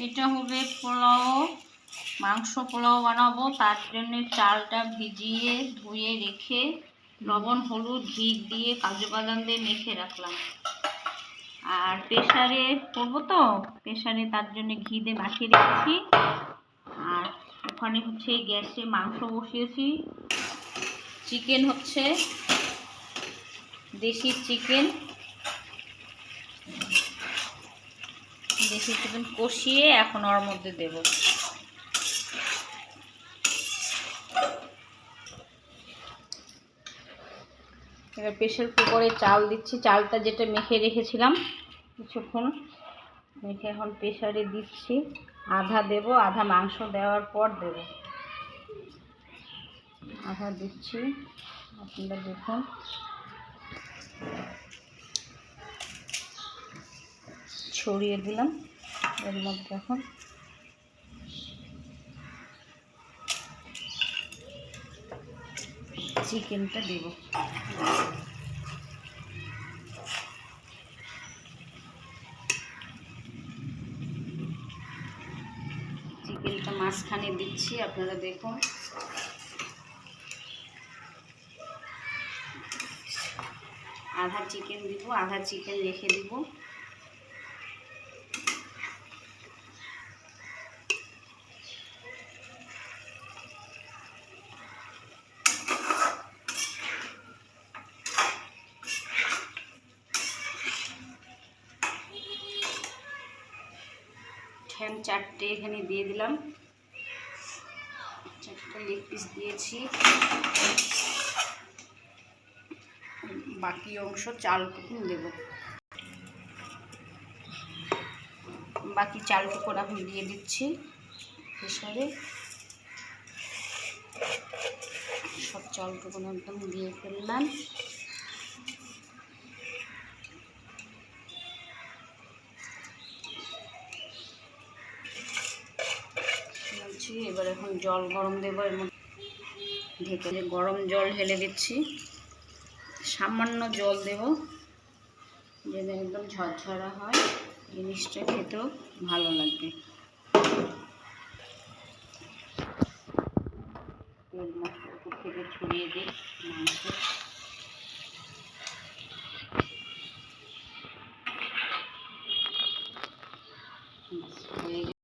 এটা হবে পোলাও, মাংস পোলাও বানাবো। তার জন্য চালটা ভিজিয়ে ধুয়ে রেখে লবণ হলুদ ঘি দিয়ে কাজু বাদাম দিয়ে মেখে রাখলাম। আর প্রেসারে করবো তো, প্রেসারে তার জন্য ঘি দিয়ে মাখিয়ে রেখেছি। আর ওখানে হচ্ছে গ্যাসে মাংস বসিয়েছি। চিকেন হচ্ছে দেশি চিকেন, কষিয়ে এখন ওর মধ্যে দেব। এবার প্রেসার কুকারে চাল দিচ্ছি, চালটা যেটা মেখে রেখেছিলাম কিছুক্ষণ, মেখে এখন প্রেসারে দিচ্ছি। আধা দেব, আধা মাংস দেওয়ার পর দেব। আধা দিচ্ছি, আপনারা দেখুন। ছড়িয়ে দিলাম এর মধ্যে। এখন চিকেনটা দেব। চিকেনটা মাঝখানে দিচ্ছি, আপনারা দেখুন। আধা চিকেন দিব, আধা চিকেন রেখে দিব। ঠ্যাং 4টে এখানে দিয়ে দিলাম, 4টা লেগ পিস দিয়েছি। বাকি অংশ চালটুকু দেব, বাকি চালটুকু এখন দিয়ে দিচ্ছি প্রেসারে। সব চালটুকু একদম দিয়ে ফেললাম। এবার এখন জল গরম দেবো, এর মধ্যে ঢেকে গরম জল ঢেলে দিচ্ছি। সামান্য জল দেব, যেন একদম ঝরঝরা হয়, জিনিসটা খেতেও ভালো লাগবে। তেল মশলা উপর থেকে ছড়িয়ে দিই মাংস।